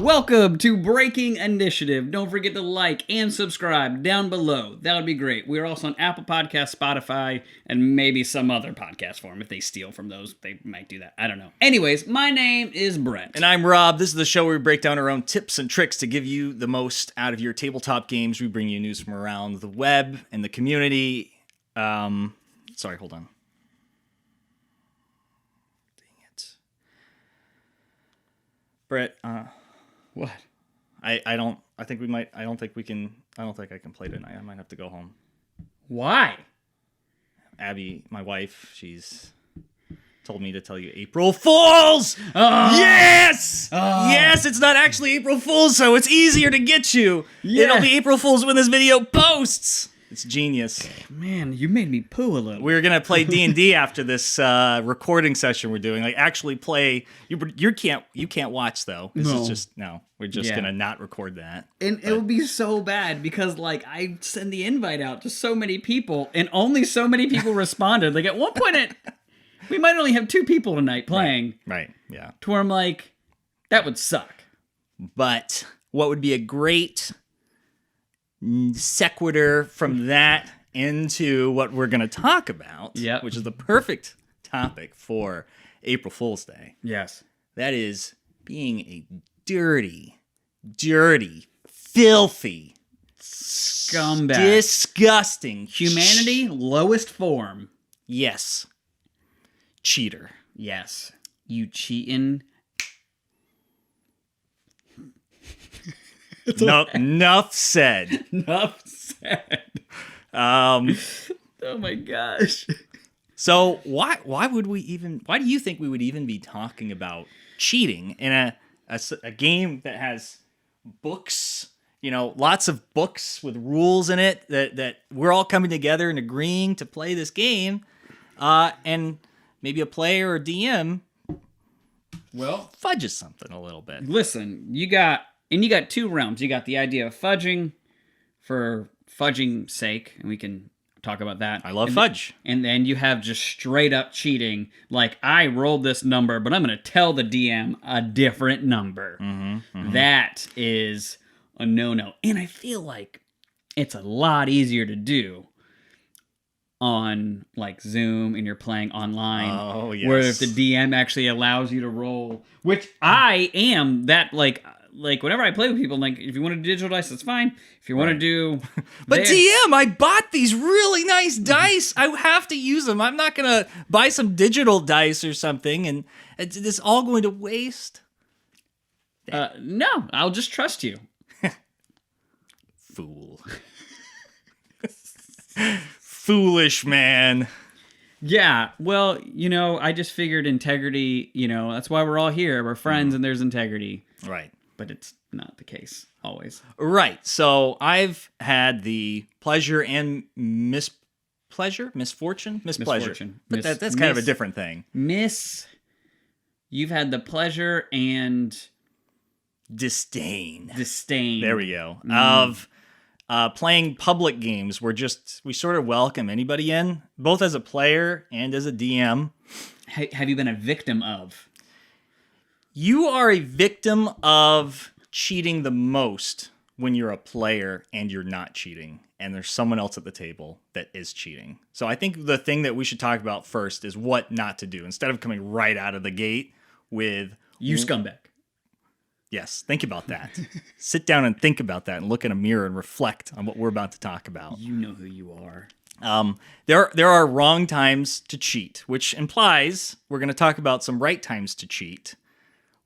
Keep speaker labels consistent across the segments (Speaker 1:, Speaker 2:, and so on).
Speaker 1: Welcome to Breaking Initiative. Don't forget to like and subscribe down below. That would be great. We're also on Apple Podcasts, Spotify, and maybe some other podcast form. If they steal from those, they might do that. I don't know. Anyways, my name is Brent.
Speaker 2: And I'm Rob. This is the show where we break down our own tips and tricks to give you the most out of your tabletop games. We bring you news from around the web and the community. Sorry, hold on. Dang it. Brett,
Speaker 1: What?
Speaker 2: I don't think I can play tonight. I might have to go home.
Speaker 1: Why?
Speaker 2: Abby, my wife, she's told me to tell you April Fools! Yes! Yes, it's not actually April Fools, so it's easier to get you.
Speaker 1: Yeah.
Speaker 2: It'll be April Fools when this video posts. It's genius.
Speaker 1: Man, you made me poo a little.
Speaker 2: We're gonna play D&D after this recording session we're doing. Like, actually play. You can't watch though. This is just We're just gonna not record that.
Speaker 1: And it would be so bad because, like, I send the invite out to so many people, and only so many people responded. Like, at one point, we might only have 2 people tonight playing.
Speaker 2: Right. Yeah.
Speaker 1: To where I'm like, that would suck.
Speaker 2: But what would be a great sequitur from that into what we're going to talk about, which is the perfect topic for April Fool's Day.
Speaker 1: Yes.
Speaker 2: That is being a dirty, filthy,
Speaker 1: scumbag,
Speaker 2: disgusting,
Speaker 1: humanity lowest form.
Speaker 2: Yes. Cheater.
Speaker 1: Yes. You cheating.
Speaker 2: Enough said.
Speaker 1: Enough said.
Speaker 2: Oh
Speaker 1: my gosh.
Speaker 2: So why do you think we would even be talking about cheating in a game that has books, lots of books with rules in it that we're all coming together and agreeing to play this game, and maybe a player or DM fudges something a little bit.
Speaker 1: Listen, you got 2 realms. You got the idea of fudging for fudging's sake, and we can talk about that.
Speaker 2: I love fudge.
Speaker 1: And then you have just straight up cheating. Like, I rolled this number, but I'm going to tell the DM a different number. That is a no-no. And I feel like it's a lot easier to do on, like, Zoom, and you're playing online.
Speaker 2: Oh, yes.
Speaker 1: Where if the DM actually allows you to roll, which I am that, like whenever I play with people, like, if you want to do digital dice, that's fine. If you want to do...
Speaker 2: But DM, I bought these really nice dice. I have to use them. I'm not going to buy some digital dice or something, and it's all going to waste.
Speaker 1: No, I'll just trust you.
Speaker 2: Fool. Foolish man.
Speaker 1: Yeah, well, I just figured integrity, that's why we're all here. We're friends and there's integrity.
Speaker 2: Right.
Speaker 1: But it's not the case, always.
Speaker 2: Right. So I've had the pleasure and misfortune. But that's kind of a different thing.
Speaker 1: You've had the pleasure and...
Speaker 2: Disdain.
Speaker 1: There
Speaker 2: we go. Of playing public games where we sort of welcome anybody in, both as a player and as a DM.
Speaker 1: Have you been a victim of?
Speaker 2: You are a victim of cheating the most when you're a player and you're not cheating, and there's someone else at the table that is cheating. So I think the thing that we should talk about first is what not to do, instead of coming right out of the gate with...
Speaker 1: You scumbag.
Speaker 2: Yes, think about that. Sit down and think about that and look in a mirror and reflect on what we're about to talk about.
Speaker 1: You know who you are.
Speaker 2: There are wrong times to cheat, which implies we're going to talk about some right times to cheat,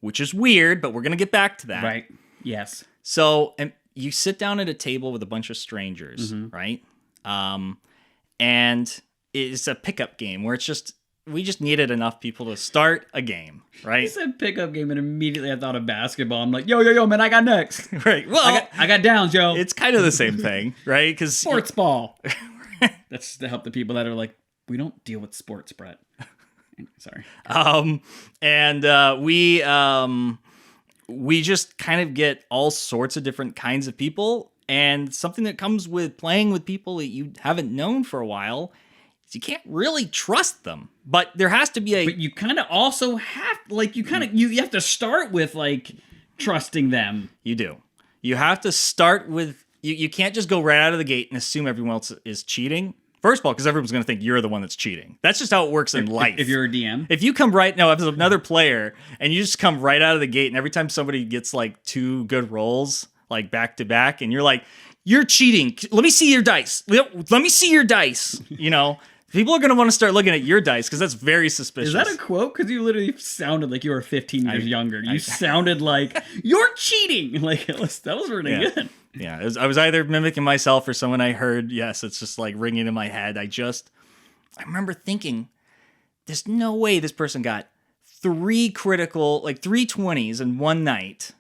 Speaker 2: which is weird, but we're going to get back to that.
Speaker 1: Right. Yes.
Speaker 2: So you sit down at a table with a bunch of strangers, right? And it's a pickup game where we just needed enough people to start a game, right?
Speaker 1: You said pickup game, and immediately I thought of basketball. I'm like, yo, man, I got next.
Speaker 2: Right. Well,
Speaker 1: I got downs, yo.
Speaker 2: It's kind of the same thing, right? Because
Speaker 1: sports ball. That's to help the people that are like, we don't deal with sports, Brett. Sorry.
Speaker 2: We just kind of get all sorts of different kinds of people, and something that comes with playing with people that you haven't known for a while is you can't really trust them. But there has to be
Speaker 1: But you kind of also have, like, you have to start with, like, trusting them.
Speaker 2: You do. You have to start with... You can't just go right out of the gate and assume everyone else is cheating. First of all, because everyone's going to think you're the one that's cheating. That's just how it works in life.
Speaker 1: If you're a DM.
Speaker 2: If you come right... No, if there's another player, and you just come right out of the gate, and every time somebody gets, like, 2 good rolls, like, back-to-back, and you're like, you're cheating. Let me see your dice. Let me see your dice. You know? People are going to want to start looking at your dice, because that's very suspicious.
Speaker 1: Is that a quote? Because you literally sounded like you were 15 years younger. You sounded like, you're cheating! Like, that was really good.
Speaker 2: Yeah, I was either mimicking myself or someone I heard. Yes, it's just like ringing in my head. I remember thinking, there's no way this person got 3 critical, like 3 20s in one night.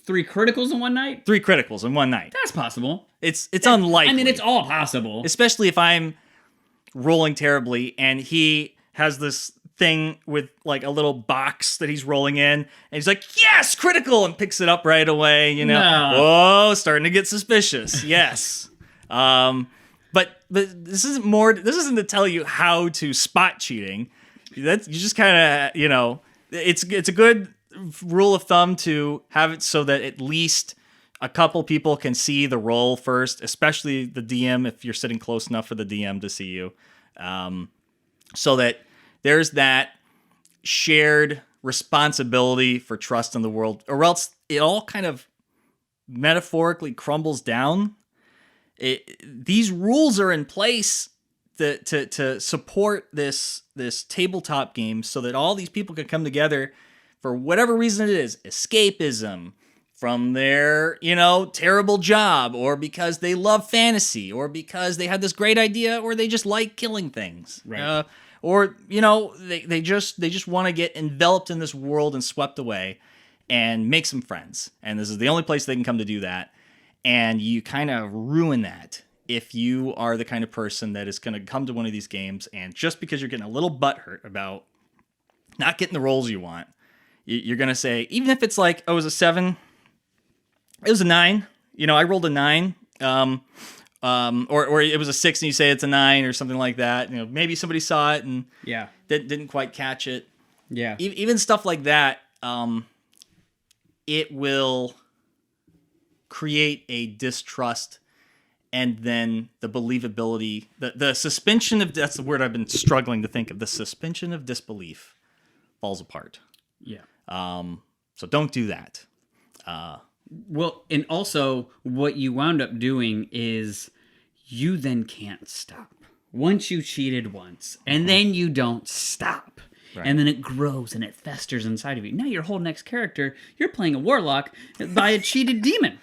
Speaker 1: 3 criticals in one night?
Speaker 2: 3 criticals in one night.
Speaker 1: That's possible.
Speaker 2: It's unlikely.
Speaker 1: I mean, it's all possible.
Speaker 2: Especially if I'm rolling terribly and he has this thing with like a little box that he's rolling in and he's like, yes, critical, and picks it up right away, you know.
Speaker 1: No.
Speaker 2: Whoa, starting to get suspicious. Yes. But this isn't to tell you how to spot cheating. You just kind of, you know, it's a good rule of thumb to have it so that at least a couple people can see the roll first, especially the DM if you're sitting close enough for the DM to see you. So that there's that shared responsibility for trust in the world, or else it all kind of metaphorically crumbles down. These rules are in place to support this tabletop game so that all these people can come together for whatever reason it is, escapism from their, you know, terrible job, or because they love fantasy, or because they had this great idea, or they just like killing things.
Speaker 1: Right.
Speaker 2: Or, you know, they just want to get enveloped in this world and swept away and make some friends. And this is the only place they can come to do that. And you kind of ruin that if you are the kind of person that is going to come to one of these games and just because you're getting a little butthurt about not getting the rolls you want, you're going to say, even if it's like, oh, it was a 7, it was a 9. You know, I rolled a 9. Or it was a 6 and you say it's a 9 or something like that. You know, maybe somebody saw it and didn't quite catch it.
Speaker 1: Yeah.
Speaker 2: Even stuff like that, it will create a distrust, and then the believability, the suspension of, that's the word I've been struggling to think of, the suspension of disbelief falls apart.
Speaker 1: Yeah.
Speaker 2: So don't do that.
Speaker 1: Well, and also what you wound up doing is you then can't stop. Once you cheated once, and then you don't stop. Right. And then it grows and it festers inside of you. Now your whole next character, you're playing a warlock by a cheated demon.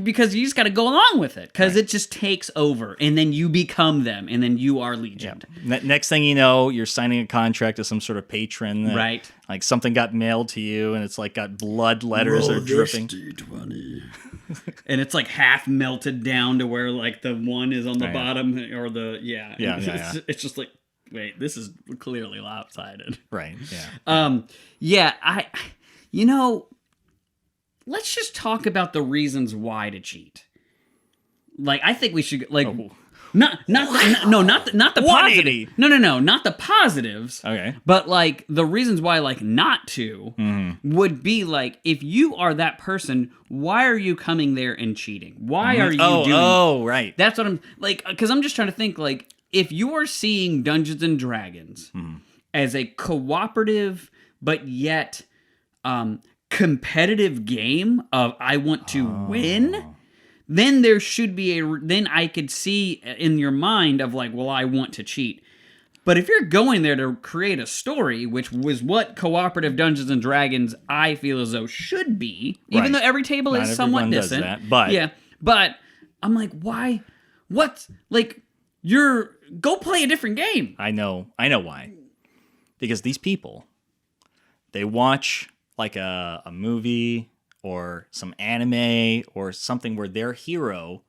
Speaker 1: Because you just got to go along with it. Because it just takes over. And then you become them. And then you are Legion.
Speaker 2: Yeah. Next thing you know, you're signing a contract to some sort of patron.
Speaker 1: Right.
Speaker 2: Like something got mailed to you and it's like got blood letters that are dripping.
Speaker 1: D20. And it's like half melted down to where like the 1 is on the bottom. Or the, It's just like, wait, this is clearly lopsided.
Speaker 2: Right. Yeah.
Speaker 1: Let's just talk about the reasons why to cheat. Like, I think we should like not the positive. No, not the positives.
Speaker 2: Okay.
Speaker 1: But like the reasons why like not to would be like, if you are that person, why are you coming there and cheating? Why are you doing?
Speaker 2: Oh, right.
Speaker 1: That's what I'm like, because I'm just trying to think like, if you are seeing Dungeons and Dragons as a cooperative but yet competitive game of I want to win, then there should be then I could see in your mind of like, well, I want to cheat. But if you're going there to create a story, which was what cooperative Dungeons and Dragons I feel as though should be, even though every table is somewhat distant. But I'm like, why? What? Like, go play a different game.
Speaker 2: I know why. Because these people, they watch like a movie or some anime or something where their hero,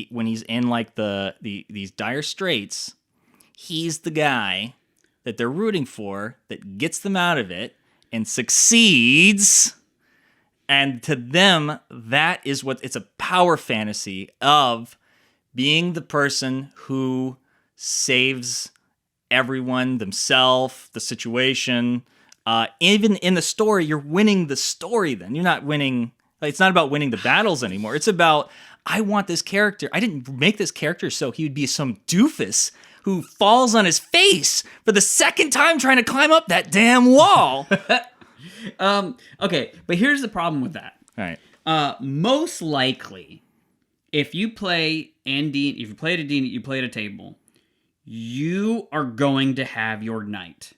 Speaker 2: when he's in like these dire straits, he's the guy that they're rooting for that gets them out of it and succeeds. And to them, that is it's a power fantasy of being the person who saves everyone, themselves, the situation, Even in the story, you're winning the story. Then you're not winning. Like, it's not about winning the battles anymore. It's about, I want this character. I didn't make this character so he would be some doofus who falls on his face for the second time trying to climb up that damn wall.
Speaker 1: Okay, but here's the problem with that.
Speaker 2: All right.
Speaker 1: Most likely, if you play at a D&D, you play at a table, you are going to have your night.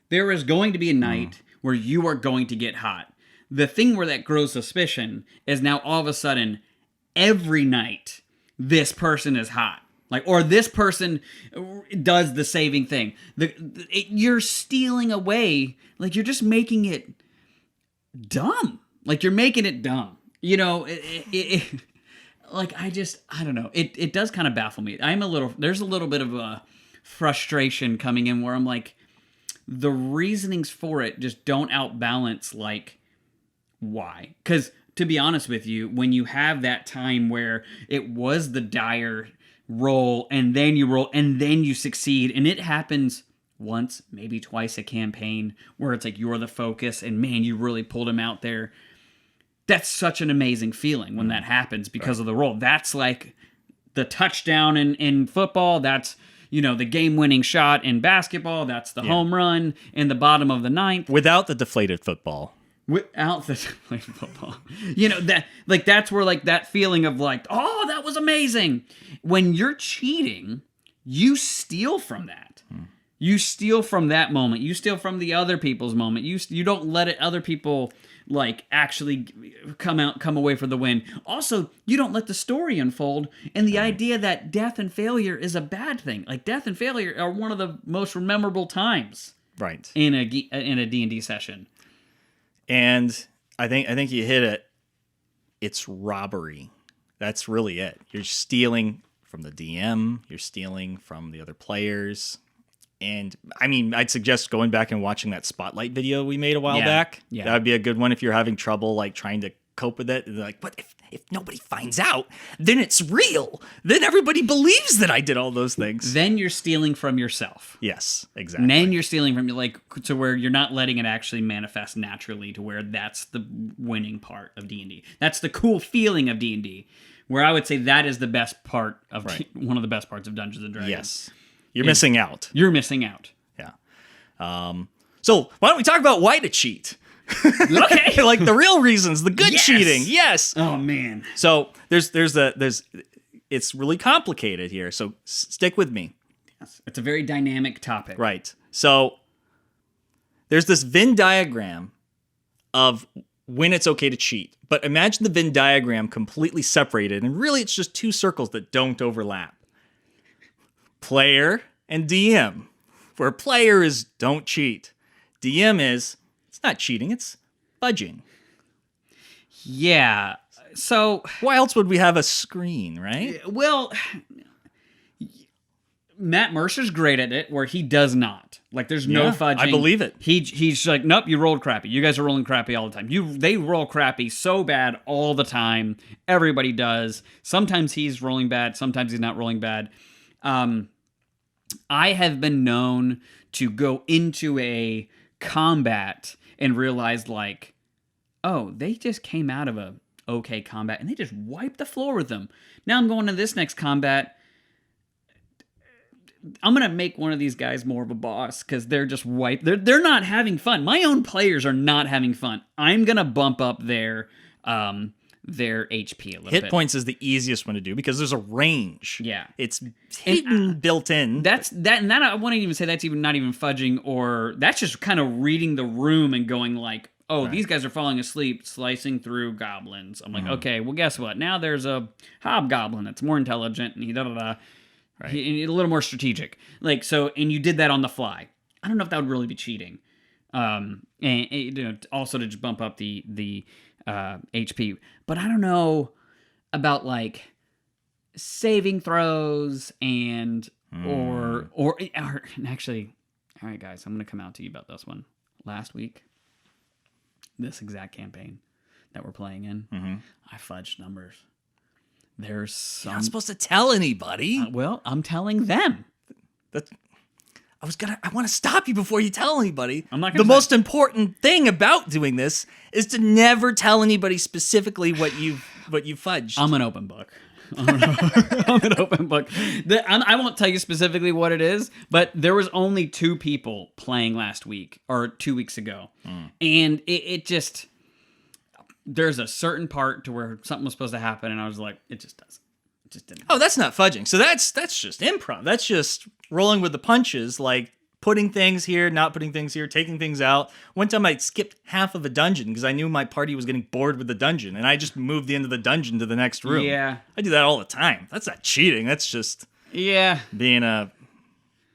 Speaker 1: There is going to be a night where you are going to get hot. The thing where that grows suspicion is now all of a sudden, every night, this person is hot. Like, or this person does the saving thing. You're stealing away. Like, you're just making it dumb. Like, you're making it dumb. You know, like, I don't know. It does kind of baffle me. There's a little bit of a frustration coming in where I'm like, the reasonings for it just don't outbalance, like, why? Because, to be honest with you, when you have that time where it was the dire roll, and then you roll, and then you succeed, and it happens once, maybe twice a campaign, where it's like you're the focus, and man, you really pulled him out there. That's such an amazing feeling when that happens because of the roll. That's like the touchdown in football. That's, you know, the game-winning shot in basketball. That's the home run in the bottom of the ninth.
Speaker 2: Without the deflated football.
Speaker 1: Without the deflated football. You know, that's where, like, that feeling of, like, oh, that was amazing. When you're cheating, you steal from that. You steal from that moment. You steal from the other people's moment. You don't let other people, like, actually come away for the win. Also, you don't let the story unfold, and the idea that death and failure is a bad thing. Like, death and failure are one of the most memorable times,
Speaker 2: right,
Speaker 1: in a D&D session.
Speaker 2: And I think you hit it. It's robbery. That's really it. You're stealing from the DM. You're stealing from the other players. And I mean, I'd suggest going back and watching that Spotlight video we made a while back.
Speaker 1: Yeah.
Speaker 2: That would be a good one if you're having trouble, like, trying to cope with it. Like, but if nobody finds out, then it's real. Then everybody believes that I did all those things.
Speaker 1: Then you're stealing from yourself.
Speaker 2: Yes, exactly.
Speaker 1: And then you're stealing from, like, to where you're not letting it actually manifest naturally, to where that's the winning part of D&D. That's the cool feeling of D&D, where I would say that is the best part of one of the best parts of Dungeons and Dragons.
Speaker 2: Yes. You're missing out.
Speaker 1: You're missing out.
Speaker 2: Yeah. So why don't we talk about why to cheat?
Speaker 1: Okay.
Speaker 2: Like the real reasons, the good cheating. Yes.
Speaker 1: Oh man.
Speaker 2: So there's it's really complicated here. So stick with me.
Speaker 1: Yes. It's a very dynamic topic.
Speaker 2: Right. So there's this Venn diagram of when it's okay to cheat. But imagine the Venn diagram completely separated, and really it's just two circles that don't overlap. Player and DM. Where player is don't cheat. DM is, it's not cheating, it's fudging.
Speaker 1: Yeah. So
Speaker 2: why else would we have a screen, right?
Speaker 1: Well, Matt Mercer's great at it, where he does not. Like, there's no fudging.
Speaker 2: I believe it.
Speaker 1: He's like, nope, you rolled crappy. You guys are rolling crappy all the time. They roll crappy so bad all the time. Everybody does. Sometimes he's rolling bad. Sometimes he's not rolling bad. I have been known to go into a combat and realize, like, oh, they just came out of a okay combat and they just wiped the floor with them. Now I'm going to this next combat. I'm going to make one of these guys more of a boss because they're just wiped. They're not having fun. My own players are not having fun. I'm going to bump up their HP a little bit.
Speaker 2: Hit points is the easiest one to do because there's a range.
Speaker 1: Yeah.
Speaker 2: It's hidden, built in.
Speaker 1: That I wouldn't even say that's even not even fudging, or that's just kind of reading the room and going like, oh, these guys are falling asleep, slicing through goblins. I'm like, okay, well, guess what? Now there's a hobgoblin that's more intelligent and a little more strategic. Like, so, and you did that on the fly. I don't know if that would really be cheating. And also to just bump up the HP. But I don't know about, like, saving throws and or actually, all right, guys, I'm gonna come out to you about this one. Last week, this exact campaign that we're playing in, I fudged numbers. There's some.
Speaker 2: You're not supposed to tell anybody.
Speaker 1: Well, I'm telling them.
Speaker 2: I want to stop you before you tell anybody.
Speaker 1: I'm not
Speaker 2: the
Speaker 1: gonna
Speaker 2: most important thing about doing this is to never tell anybody specifically what you fudged.
Speaker 1: I'm an open book. I'm an open book. I won't tell you specifically what it is, but there was only 2 people playing last week or 2 weeks ago, and it just, there's a certain part to where something was supposed to happen, and I was like, it just doesn't. It just didn't.
Speaker 2: Oh, that's not fudging. So that's just improv. That's just rolling with the punches, like putting things here, not putting things here, taking things out. One time I skipped half of a dungeon because I knew my party was getting bored with the dungeon, and I just moved the end of the dungeon to the next room.
Speaker 1: Yeah.
Speaker 2: I do that all the time. That's not cheating. That's just being a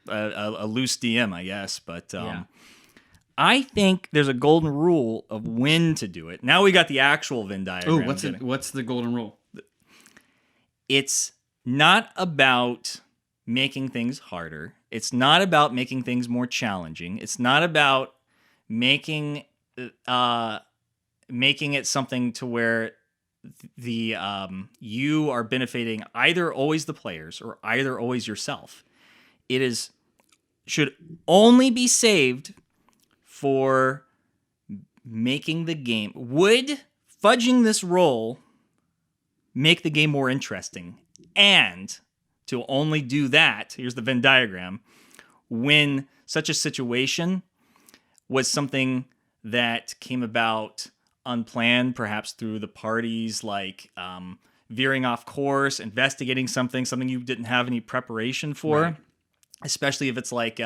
Speaker 2: loose DM, I guess. But I think there's a golden rule of when to do it. Now we got the actual Venn diagram.
Speaker 1: What's the golden rule?
Speaker 2: It's not about making things harder. It's not about making things more challenging. It's not about making it something to where the you are benefiting either always the players or either always yourself. It should only be saved for making the game. Would fudging this roll make the game more interesting? And to only do that, here's the Venn diagram, when such a situation was something that came about unplanned, perhaps through the parties, like veering off course, investigating something you didn't have any preparation for, right. Especially if it's like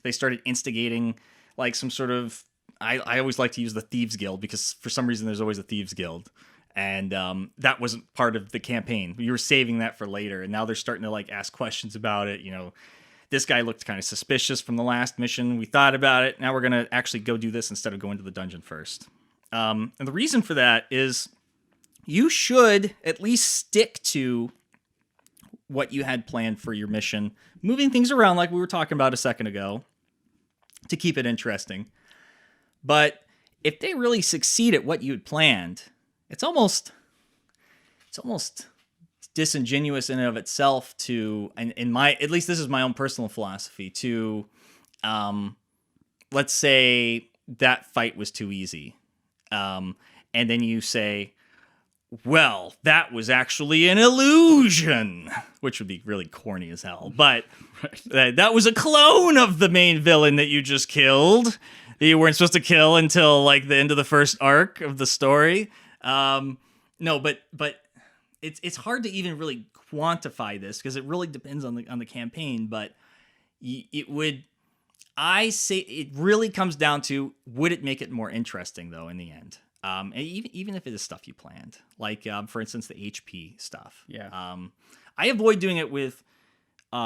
Speaker 2: they started instigating like some sort of, I always like to use the Thieves Guild because for some reason there's always a Thieves Guild. And that wasn't part of the campaign. You were saving that for later, and now they're starting to like ask questions about it. You know, this guy looked kind of suspicious from the last mission. We thought about it. Now we're gonna actually go do this instead of going to the dungeon first. And the reason for that is you should at least stick to what you had planned for your mission, moving things around like we were talking about a second ago to keep it interesting. But if they really succeed at what you had planned, it's almost disingenuous in and of itself to, and in my, at least this is my own personal philosophy, to, let's say that fight was too easy. And then you say, well, that was actually an illusion, which would be really corny as hell. But that was a clone of the main villain that you just killed. That you weren't supposed to kill until like the end of the first arc of the story. No, but it's hard to even really quantify this because it really depends on the campaign. But I say it really comes down to, would it make it more interesting though in the end? And even if it is stuff you planned, like for instance the HP stuff.
Speaker 1: Yeah.
Speaker 2: I avoid doing it with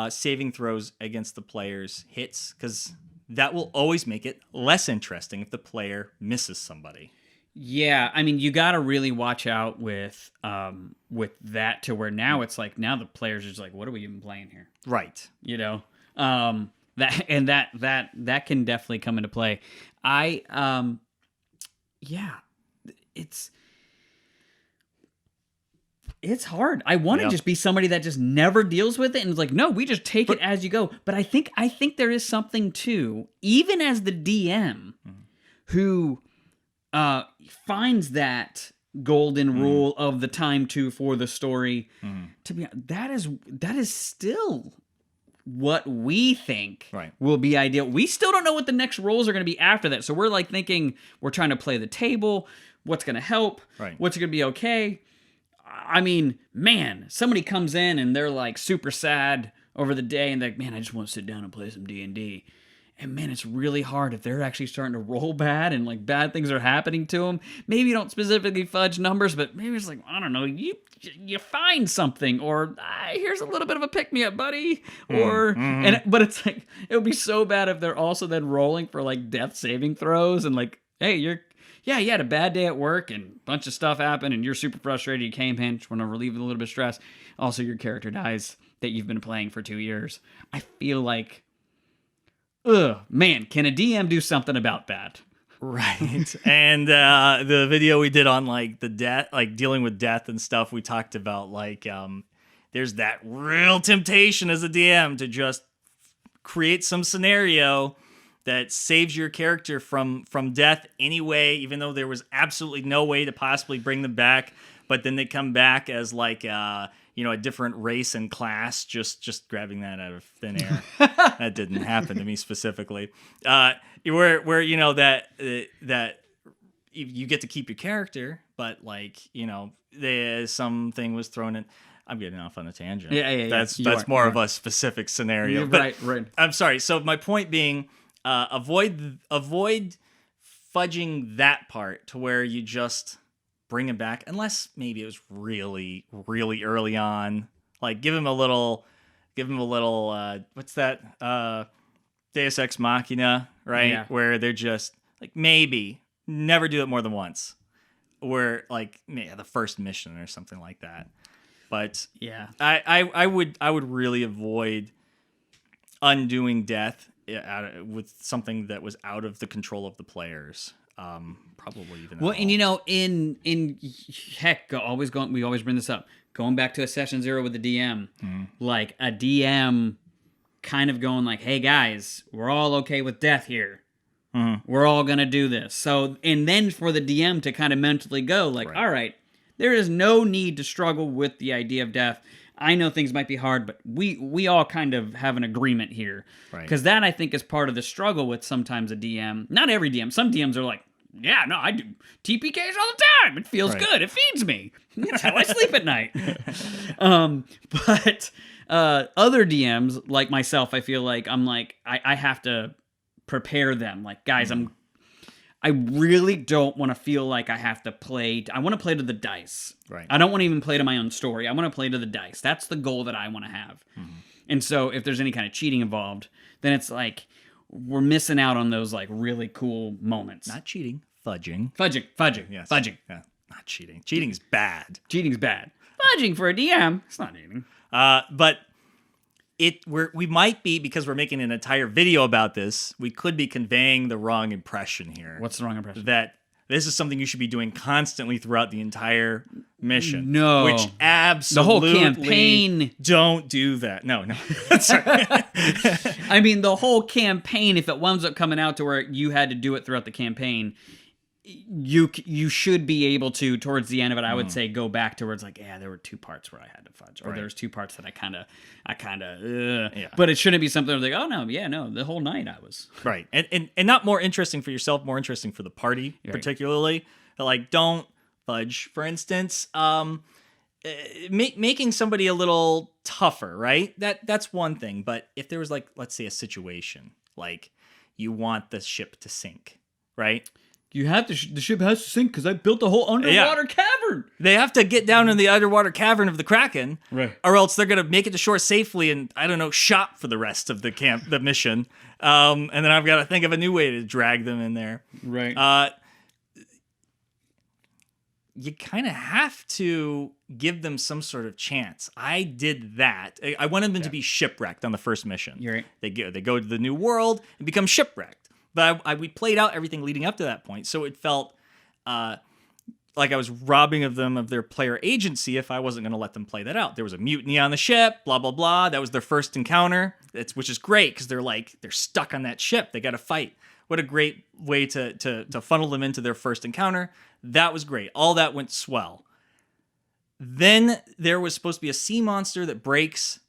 Speaker 2: saving throws against the player's hits because that will always make it less interesting if the player misses somebody.
Speaker 1: Yeah, I mean, you got to really watch out with that to where now it's like, now the players are just like, what are we even playing here?
Speaker 2: Right.
Speaker 1: You know, that can definitely come into play. It's hard. I want to just be somebody that just never deals with it and is like, no, we just take it as you go. But I think there is something too, even as the DM, who finds that golden rule of the time for the story to be, that is still what we think will be ideal. We still don't know what the next roles are going to be after that. So we're like thinking, we're trying to play the table. What's going to help? What's going to be okay? I mean, man, somebody comes in and they're like super sad over the day and they're like, man, I just want to sit down and play some D&D. And man, it's really hard if they're actually starting to roll bad and like bad things are happening to them. Maybe you don't specifically fudge numbers, but maybe it's like, I don't know, you find something, or here's a little bit of a pick-me-up, buddy. But it's like, it would be so bad if they're also then rolling for like death saving throws and like, hey, you had a bad day at work and a bunch of stuff happened and you're super frustrated. You came in, just want to relieve a little bit of stress. Also, your character dies that you've been playing for 2 years. I feel like, man, can a DM do something about that?
Speaker 2: Right. And the video we did on like the death, like dealing with death and stuff, we talked about like there's that real temptation as a DM to just create some scenario that saves your character from death anyway, even though there was absolutely no way to possibly bring them back. But then they come back as like a different race and class. Just grabbing that out of thin air. That didn't happen to me specifically. Where that you get to keep your character, but like there's something was thrown in. I'm getting off on a tangent.
Speaker 1: Yeah.
Speaker 2: That's more of a specific scenario.
Speaker 1: Right.
Speaker 2: I'm sorry. So my point being, avoid fudging that part to where you just bring him back, unless maybe it was really, really early on. Like give him a little. What's that? Deus Ex Machina, right?
Speaker 1: Yeah.
Speaker 2: Where they're just like maybe never do it more than once, or like the first mission or something like that. But
Speaker 1: yeah,
Speaker 2: I would really avoid undoing death with something that was out of the control of the players. Probably even
Speaker 1: well, and in heck, we always bring this up. Going back to a session 0 with the DM, like a DM kind of going like, "Hey guys, we're all okay with death here. We're all gonna do this." So, and then for the DM to kind of mentally go like, "All right, there is no need to struggle with the idea of death. I know things might be hard, but we all kind of have an agreement here." Because that, I think, is part of the struggle with sometimes a DM. Not every DM. Some DMs are like, "Yeah, no, I do TPKs all the time. It feels good. It feeds me. That's how I sleep at night." But other DMs, like myself, I feel like I have to prepare them. Like, guys, I really don't want to feel like I have to play. I want to play to the dice.
Speaker 2: Right.
Speaker 1: I don't want to even play to my own story. I want to play to the dice. That's the goal that I want to have. And so if there's any kind of cheating involved, then it's like we're missing out on those like really cool moments.
Speaker 2: Not cheating, fudging.
Speaker 1: Fudging.
Speaker 2: Yes.
Speaker 1: Fudging.
Speaker 2: Yeah. Not cheating. Cheating's bad.
Speaker 1: Cheating's bad. Fudging for a DM, it's not cheating.
Speaker 2: But we might be, because we're making an entire video about this, we could be conveying the wrong impression here.
Speaker 1: What's the wrong impression?
Speaker 2: That this is something you should be doing constantly throughout the entire mission.
Speaker 1: No.
Speaker 2: Which absolutely...
Speaker 1: The whole campaign...
Speaker 2: Don't do that. No.
Speaker 1: I mean, the whole campaign, if it winds up coming out to where you had to do it throughout the campaign, you should be able to, towards the end of it, I would say, go back to where it's like, yeah, there were 2 parts where I had to fudge, or there's 2 parts that I kind of, but it shouldn't be something where like, oh no, the whole night I was
Speaker 2: right, and not more interesting for yourself, more interesting for the party, particularly. Like, don't fudge, for instance, making somebody a little tougher, right? That's one thing, but if there was like, let's say, a situation like you want the ship to sink, right?
Speaker 1: You have to. The ship has to sink because I built a whole underwater cavern.
Speaker 2: They have to get down in the underwater cavern of the Kraken,
Speaker 1: right?
Speaker 2: Or else they're gonna make it to shore safely and, I don't know, shop for the rest of the mission. And then I've got to think of a new way to drag them in there,
Speaker 1: right?
Speaker 2: You kind of have to give them some sort of chance. I did that. I wanted them to be shipwrecked on the first mission.
Speaker 1: You're right.
Speaker 2: They go to the new world and become shipwrecked. But we played out everything leading up to that point, so it felt like I was robbing them of their player agency if I wasn't going to let them play that out. There was a mutiny on the ship, blah, blah, blah. That was their first encounter, which is great because they're stuck on that ship. They got to fight. What a great way to funnel them into their first encounter. That was great. All that went swell. Then there was supposed to be a sea monster that breaks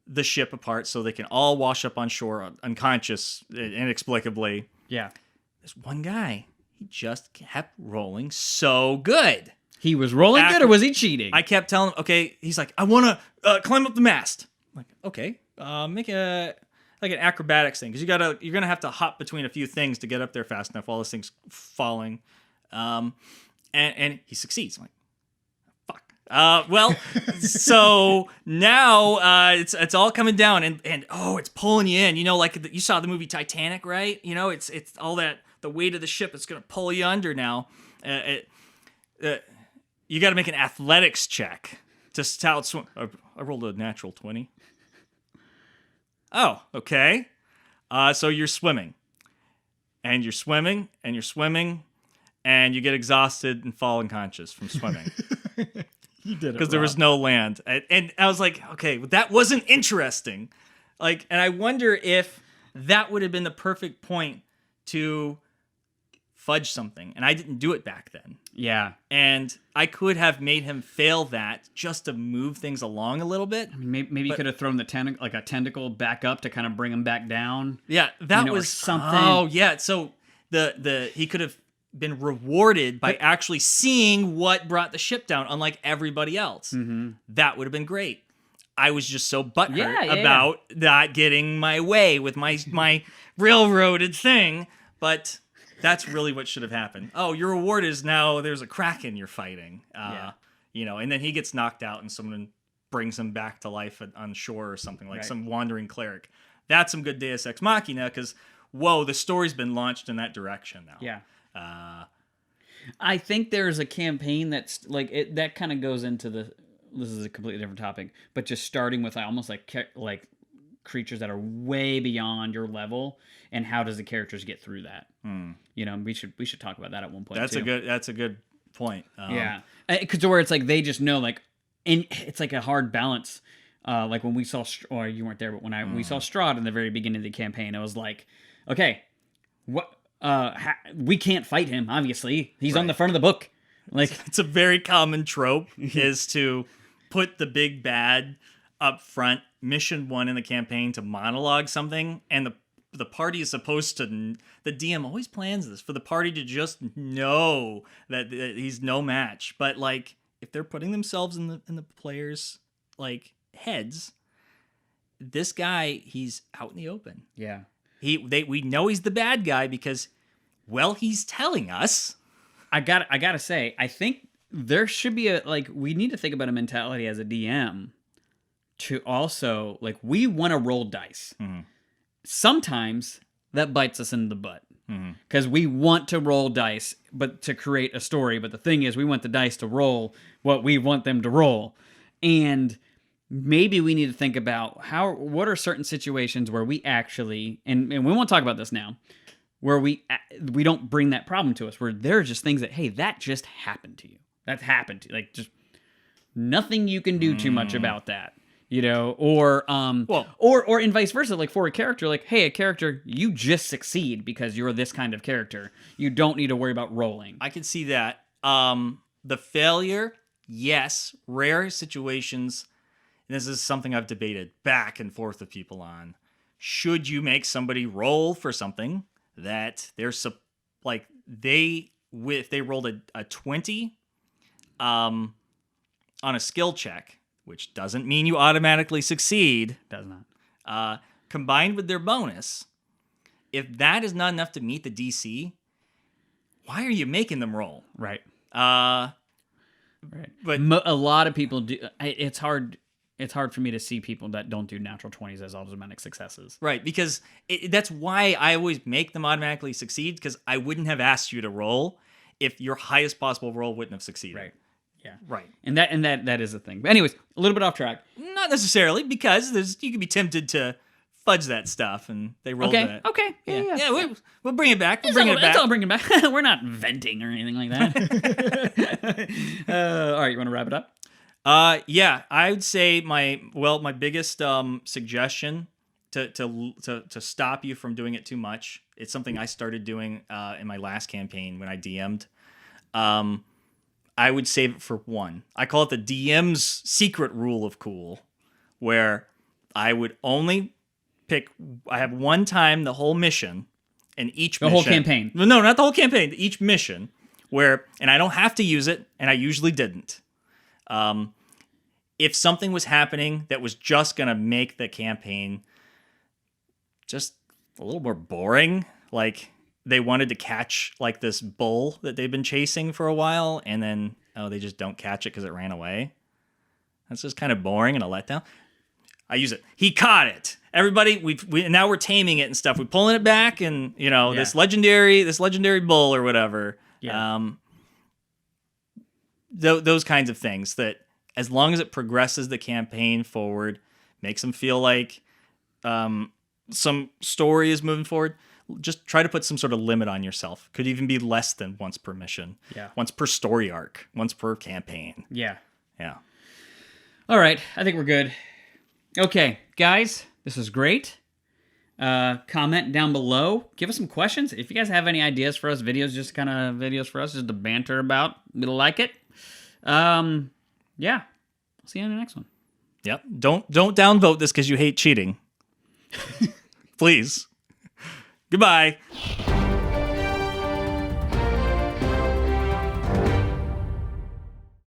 Speaker 2: the ship apart so they can all wash up on shore unconscious inexplicably.
Speaker 1: Yeah.
Speaker 2: This one guy, he just kept rolling so good.
Speaker 1: He was rolling good, or was he cheating?
Speaker 2: I kept telling him, okay, he's like, I want to climb up the mast. I'm like, okay, make an acrobatics thing, because you're gonna have to hop between a few things to get up there fast enough while this thing's falling. And he succeeds. I'm like, well, so now it's all coming down, and it's pulling you in. You know, like you saw the movie Titanic, right? You know, it's all that, the weight of the ship is going to pull you under now. You got to make an athletics check to outswim. I rolled a natural 20. Oh, okay. So you're swimming, and you're swimming, and you're swimming, and you get exhausted and fall unconscious from swimming.
Speaker 1: You did it
Speaker 2: because there was no land, and I was like, okay, that wasn't interesting. Like, and I wonder if that would have been the perfect point to fudge something, and I didn't do it back then.
Speaker 1: Yeah.
Speaker 2: And I could have made him fail that just to move things along a little bit.
Speaker 1: I mean, maybe you could have thrown the like a tentacle back up to kind of bring him back down.
Speaker 2: Yeah, that
Speaker 1: or
Speaker 2: was
Speaker 1: something.
Speaker 2: Oh, yeah. So he could have been rewarded by actually seeing what brought the ship down, unlike everybody else.
Speaker 1: Mm-hmm.
Speaker 2: That would have been great. I was just so butthurt about not getting my way with my railroaded thing, but that's really what should have happened. Oh, your reward is now there's a kraken you're fighting. And then he gets knocked out and someone brings him back to life on shore or something, like some wandering cleric. That's some good Deus Ex Machina, because, whoa, the story's been launched in that direction now.
Speaker 1: Yeah. I think there's a campaign that's like that kind of goes into this is a completely different topic, but just starting with almost like creatures that are way beyond your level, and how does the characters get through that? We should talk about that at one point.
Speaker 2: That's a good point.
Speaker 1: Yeah, because where it's like they just know, like, and it's like a hard balance. Like when we saw, or you weren't there, but when we saw Strahd in the very beginning of the campaign, it was like, okay, what? We can't fight him. Obviously, he's on the front of the book. Like,
Speaker 2: it's a very common trope is to put the big bad up front, mission 1 in the campaign, to monologue something, and the party is supposed to. The DM always plans this for the party to just know that he's no match. But like, if they're putting themselves in the players' like heads, this guy, he's out in the open.
Speaker 1: Yeah.
Speaker 2: We know he's the bad guy because, well, he's telling us.
Speaker 1: I gotta say, I think there should be we need to think about a mentality as a DM to also, like, we want to roll dice. Mm-hmm. Sometimes that bites us in the butt because we want to roll dice, but to create a story. But the thing is, we want the dice to roll what we want them to roll, and maybe we need to think about what are certain situations where we actually, and we won't talk about this now, where we don't bring that problem to us, where there are just things that, hey, that just happened to you. That happened to you. Like, just nothing you can do too much about that, or and vice versa. Like, for a character, like, hey, a character, you just succeed because you're this kind of character. You don't need to worry about rolling.
Speaker 2: I can see that. The failure, yes, rare situations. This is something I've debated back and forth with people on. Should you make somebody roll for something that if they rolled a 20 on a skill check, which doesn't mean you automatically succeed.
Speaker 1: Does not.
Speaker 2: Combined with their bonus, if that is not enough to meet the DC, why are you making them roll?
Speaker 1: Right.
Speaker 2: Right.
Speaker 1: But a lot of people do. It's hard. It's hard for me to see people that don't do natural 20s as automatic successes.
Speaker 2: Right, because that's why I always make them automatically succeed, because I wouldn't have asked you to roll if your highest possible roll wouldn't have succeeded.
Speaker 1: Right. Yeah.
Speaker 2: Right.
Speaker 1: And that is the thing. But anyways, a little bit off track.
Speaker 2: Not necessarily, because you can be tempted to fudge that stuff, and they roll that.
Speaker 1: Okay.
Speaker 2: Yeah. We'll bring it back.
Speaker 1: It's all bringing it back. We're not venting or anything like that. All right, you want to wrap it up?
Speaker 2: Yeah, I would say my biggest suggestion to stop you from doing it too much. It's something I started doing in my last campaign when I DM'd. I would save it for 1. I call it the DM's secret rule of cool, where I would only pick. I have 1 time the whole mission, and each mission,
Speaker 1: whole campaign.
Speaker 2: No, not the whole campaign. Each mission and I don't have to use it, and I usually didn't. If something was happening that was just going to make the campaign just a little more boring, like they wanted to catch like this bull that they've been chasing for a while, and then, they just don't catch it because it ran away. That's just kind of boring and a letdown. I use it. He caught it. Everybody, now we're taming it and stuff. We're pulling it back, and this legendary bull or whatever.
Speaker 1: Yeah.
Speaker 2: Those kinds of things that, as long as it progresses the campaign forward, makes them feel like some story is moving forward, just try to put some sort of limit on yourself. Could even be less than once per mission.
Speaker 1: Yeah.
Speaker 2: Once per story arc. Once per campaign.
Speaker 1: Yeah.
Speaker 2: Yeah.
Speaker 1: All right. I think we're good. Okay, guys, This was great. Comment down below. Give us some questions. If you guys have any ideas for us, videos for us just to banter about, we'll like it. Yeah. See you in the next one.
Speaker 2: Yep. Don't downvote this because you hate cheating. Please. Goodbye.